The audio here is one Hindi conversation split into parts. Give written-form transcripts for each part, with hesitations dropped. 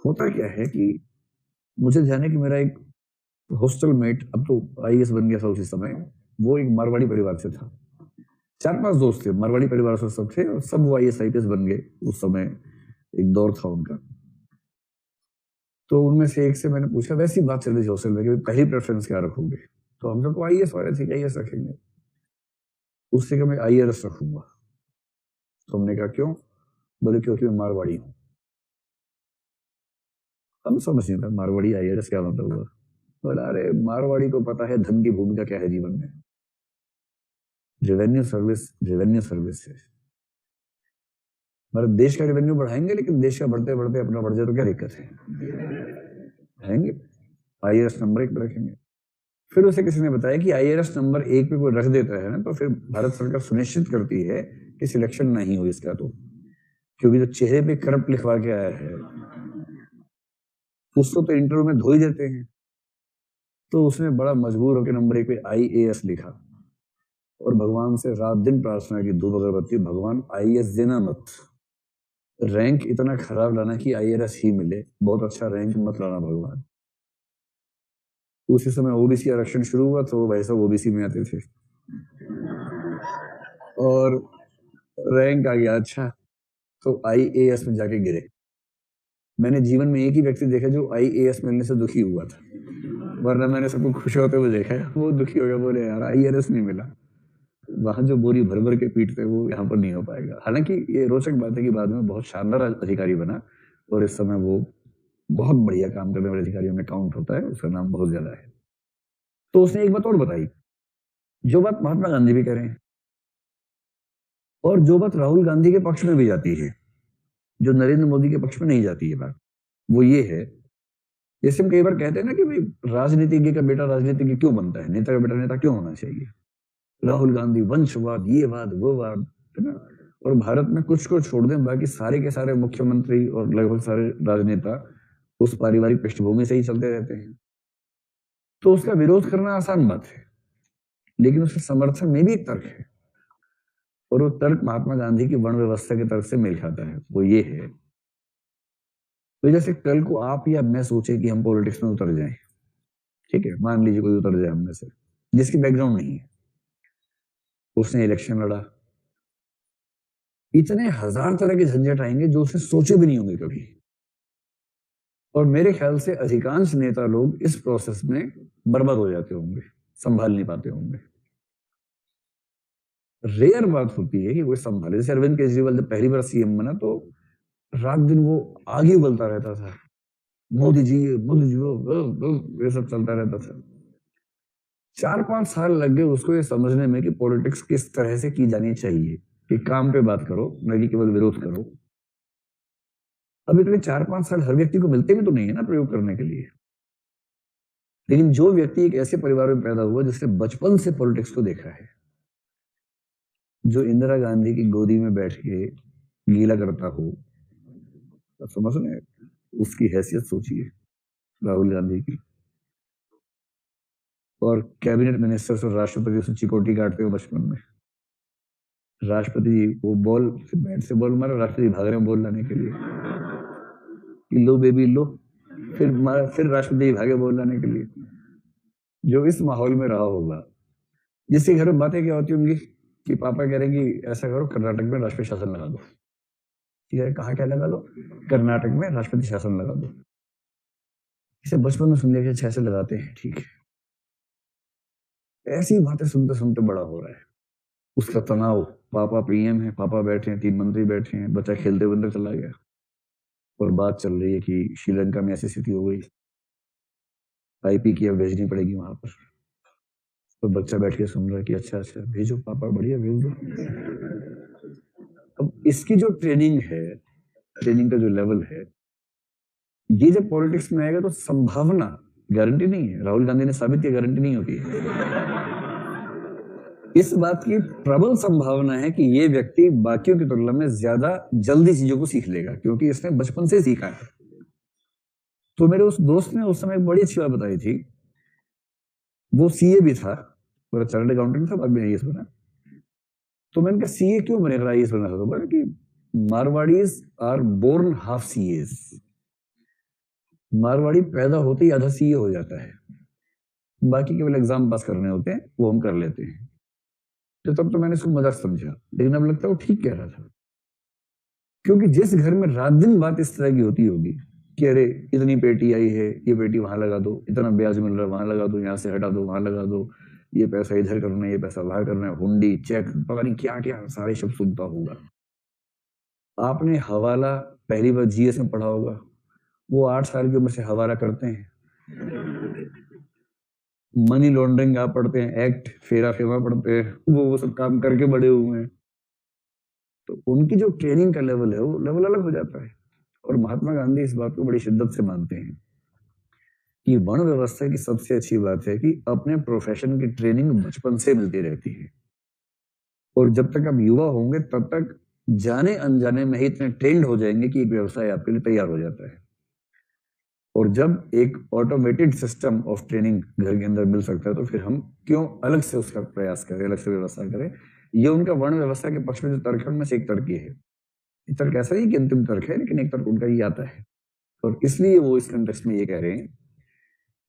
होता क्या है कि मुझे ध्यान है कि मेरा एक हॉस्टल मेट, अब तो आईएएस बन गया था उसी समय, वो एक मारवाड़ी परिवार से था। 4-5 दोस्त थे, मारवाड़ी परिवार से सब थे और सब वो आईएएस आईपीएस बन गए। उस समय एक दौर था उनका। तो उनमें से एक से मैंने पूछा, वैसी बात चल रही थी हॉस्टल में कि पहली प्रेफरेंस क्या रखोगे? तो हम सब तो आईएएस वाले थे कि आईएएस रखेंगे। उससे कहा मैं आईआरएस रखूंगा। तो हमने कहा क्यों? बोले क्योंकि मैं मारवाड़ी हूँ। हम समझ नहीं था मारवाड़ी आईआरएस क्या मतलब हुआ। बोला अरे मारवाड़ी को पता है धन की भूमिका क्या है जीवन में। रेवेन्यू सर्विस है। मतलब देश का रेवेन्यू बढ़ाएंगे, लेकिन देश का बढ़ते बढ़ते अपना बढ़ जाए तो क्या दिक्कत है? रहेंगे, आईआरएस नंबर 1 पे रखेंगे। फिर उसे किसी ने बताया कि आईआरएस नंबर 1 पे कोई रख देता है ना, तो फिर भारत सरकार सुनिश्चित करती है कि सिलेक्शन नहीं हो इसका। तो क्योंकि जो चेहरे पे करप्ट लिखवा के आया है उसको तो इंटरव्यू में धो ही देते हैं। तो उसने बड़ा मजबूर होकर नंबर 1 पे आईएएस लिखा और भगवान से रात दिन प्रार्थना की, धूप अगरबत्ती, भगवान आईएएस देना मत, रैंक इतना खराब लाना कि आईआरएस ही मिले, बहुत अच्छा रैंक मत लाना भगवान। उसी समय ओबीसी आरक्षण शुरू हुआ तो भाई साहब ओबीसी में आते थे और रैंक आ गया अच्छा, तो आईएएस में जाके गिरे। मैंने जीवन में एक ही व्यक्ति देखा जो आईएएस मिलने से दुखी हुआ था, वरना मैंने सबको खुश होते हुए देखा है। वो दुखी हो गया, बोले यार आईआरएस नहीं मिला। वहां जो बोरी भर भर के पीटते वो यहाँ पर नहीं हो पाएगा। हालांकि ये रोचक बात है कि बाद में बहुत शानदार अधिकारी बना और इस समय वो बहुत बढ़िया काम करने वाले अधिकारियों में काउंट होता है, उसका नाम बहुत ज्यादा है। तो उसने एक बात और बताई, जो बात महात्मा गांधी भी कह रहे हैं और जो बात राहुल गांधी के पक्ष में भी जाती है, जो नरेंद्र मोदी के पक्ष में नहीं जाती है बात, वो ये है, जैसे हम कई बार कहते हैं ना कि भाई राजनीतिज्ञ का बेटा राजनीतिज्ञ क्यों बनता है, नेता का बेटा नेता क्यों होना चाहिए? राहुल गांधी वंशवाद, ये वाद वो वाद, है ना? और भारत में कुछ को छोड़ दें बाकी सारे के सारे मुख्यमंत्री और लगभग सारे राजनेता उस पारिवारिक पृष्ठभूमि से ही चलते रहते हैं। तो उसका विरोध करना आसान बात है, लेकिन उसके समर्थन में भी एक तर्क है और वो तर्क महात्मा गांधी की वर्ण व्यवस्था के तर्क से मेल खाता है। वो ये है, तो जैसे कल को आप या मैं सोचे कि हम पॉलिटिक्स में उतर जाएं, ठीक है, मान लीजिए कोई उतर जाए हम में से जिसकी बैकग्राउंड नहीं है, उसने इलेक्शन लड़ा, इतने हजार तरह के झंझट आएंगे जो उसने सोचे भी नहीं होंगे कभी। और मेरे ख्याल से अधिकांश नेता लोग इस प्रोसेस में बर्बाद हो जाते होंगे, संभाल नहीं पाते होंगे। रेयर बात होती है कि कोई संभाले। जैसे अरविंद केजरीवाल जब पहली बार सीएम बना तो रात दिन वो आगे उबलता रहता था, मोदी जी ये सब चलता रहता था। 4-5 साल लग गए उसको ये समझने में कि पॉलिटिक्स किस तरह से की जानी चाहिए, कि काम पे बात करो न कि केवल विरोध करो। अब इतने 4-5 साल हर व्यक्ति को मिलते भी तो नहीं है ना प्रयोग करने के लिए। लेकिन जो व्यक्ति एक ऐसे परिवार में पैदा हुआ जिसने बचपन से पॉलिटिक्स को देखा है, जो इंदिरा गांधी की गोदी में बैठ के गीला करता हो, तो समझ रहे, उसकी हैसियत सोचिए राहुल गांधी की। और कैबिनेट मिनिस्टर्स और राष्ट्रपति से चिकोटी काटते हो बचपन में। राष्ट्रपति जी वो बॉल बैट से बॉल मारा, राष्ट्रपति भाग रहे हैं बॉल लाने के लिए कि लो बेबी लो, फिर मारा, फिर राष्ट्रपति भागे बॉल लाने के लिए। जो इस माहौल में रहा होगा, जिसके घर में बातें क्या होती होंगी कि पापा कह रहे हैं कि ऐसा करो कर्नाटक में राष्ट्रीय शासन लगा दो, ठीक है, कहा क्या लगा लो? कर्नाटक में राष्ट्रपति शासन लगा दो। इसे बचपन में सुन लिया कि ऐसे लगाते हैं, ठीक है। ऐसी बातें सुनते सुनते बड़ा हो रहा है। उसका तनाव, पापा पीएम है, पापा बैठे हैं, 3 मंत्री बैठे हैं, बच्चा खेलते हुए अंदर चला गया और बात चल रही है कि श्रीलंका में ऐसी स्थिति हो गई, आईपी की अब भेजनी पड़ेगी वहां पर। तो बच्चा बैठ के सुन रहा है कि अच्छा अच्छा भेजो पापा, बढ़िया भेज दो। अब इसकी जो ट्रेनिंग है, ट्रेनिंग का जो लेवल है, ये जब पॉलिटिक्स में आएगा तो संभावना, गारंटी नहीं है, राहुल गांधी ने साबित किया गारंटी नहीं होती है। इस बात की प्रबल संभावना है कि ये व्यक्ति बाकियों की तुलना में ज्यादा जल्दी चीजों को सीख लेगा, क्योंकि इसने बचपन से सीखा है। तो मेरे उस दोस्त ने उस समय एक बड़ी अच्छी बात बताई थी। वो सीए भी था, मेरा चार्टर्ड अकाउंटेंट था, बाद में आईएएस बना। तो मैंने कहा सीए क्यों बनेगा, आईएएस बना था? तो बोला कि Marwaris are born half CS. Marwari पैदा होते ही आधा सीए हो जाता है, बाकी केवल एग्जाम पास करने होते हैं, वो हम कर लेते हैं। तो तब तो मैंने इसको मजाक समझा, लेकिन अब लगता है वो ठीक कह रहा था, क्योंकि जिस घर में रात दिन बात इस तरह की होती होगी कि अरे इतनी पेटी आई है, ये पेटी वहां लगा दो, इतना ब्याज मिल रहा है वहां लगा दो, यहाँ से हटा दो वहां लगा दो, ये पैसा इधर करना है, ये पैसा वहां करना है, हुंडी चेक पता नहीं क्या क्या सारे शब्द सुनता होगा। आपने हवाला पहली बार जीएस में पढ़ा होगा, वो 8 साल की उम्र से हवाला करते हैं। मनी लॉन्ड्रिंग आप पढ़ते हैं, एक्ट फेरा फेमा पढ़ते हैं, वो सब काम करके बड़े हुए हैं, तो उनकी जो ट्रेनिंग का लेवल है वो लेवल अलग हो जाता है। और महात्मा गांधी इस बात को बड़ी शिद्दत से मानते हैं कि वर्ण व्यवस्था की सबसे अच्छी बात है कि अपने प्रोफेशन की ट्रेनिंग बचपन से मिलती रहती है, और जब तक आप युवा होंगे तब तक जाने अनजाने में ही इतने ट्रेंड हो जाएंगे कि एक व्यवसाय आपके लिए तैयार हो जाता है। और जब एक ऑटोमेटेड सिस्टम ऑफ ट्रेनिंग घर के अंदर मिल सकता है तो फिर हम क्यों अलग से उसका प्रयास करें, अलग से व्यवस्था करें। ये उनका वर्ण व्यवस्था के पक्ष में जो तर्क है उनमें से एक तर्क ये है। ये तर्क ऐसा नहीं कि अंतिम तर्क है, लेकिन एक तर्क उनका ये आता है, और इसलिए वो इस कंटेक्स्ट में ये कह रहे हैं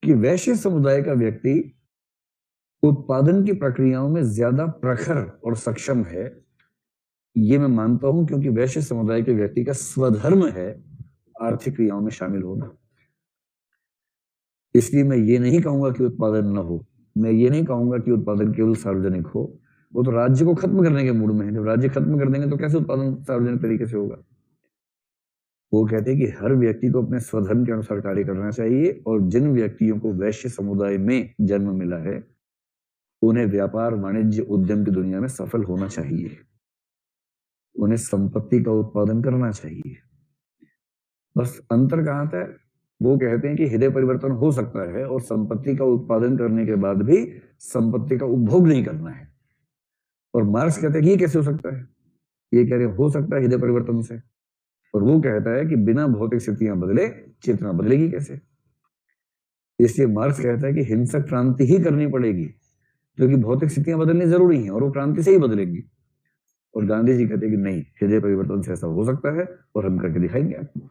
कि वैश्य समुदाय का व्यक्ति उत्पादन की प्रक्रियाओं में ज्यादा प्रखर और सक्षम है। ये मैं मानता हूं, क्योंकि वैश्य समुदाय के व्यक्ति का स्वधर्म है आर्थिक क्रियाओं में शामिल होना। इसलिए मैं ये नहीं कहूंगा कि उत्पादन न हो, मैं ये नहीं कहूंगा कि उत्पादन केवल सार्वजनिक हो। वो तो राज्य को खत्म करने के मूड में है, जब राज्य खत्म कर देंगे तो कैसे उत्पादन सार्वजनिक तरीके से होगा। वो कहते हैं कि हर व्यक्ति को अपने स्वधर्म के अनुसार कार्य करना चाहिए, और जिन व्यक्तियों को वैश्य समुदाय में जन्म मिला है उन्हें व्यापार वाणिज्य उद्यम की दुनिया में सफल होना चाहिए, उन्हें संपत्ति का उत्पादन करना चाहिए। बस अंतर कहाँ आता है, वो कहते हैं कि हृदय परिवर्तन हो सकता है और संपत्ति का उत्पादन करने के बाद भी संपत्ति का उपभोग नहीं करना है। और मार्क्स कहते हैं कि ये कैसे हो सकता है, ये कह रहे हो सकता है हृदय परिवर्तन से, और वो कहता है कि बिना भौतिक स्थितियां बदले चेतना बदलेगी कैसे। इसलिए मार्क्स कहता है कि हिंसक क्रांति ही करनी पड़ेगी, क्योंकि भौतिक स्थितियां बदलनी जरूरी हैं और वो क्रांति से ही बदलेंगी। और गांधी जी कहते हैं कि नहीं, हृदय परिवर्तन से ऐसा हो सकता है और हम करके दिखाएंगे आपको।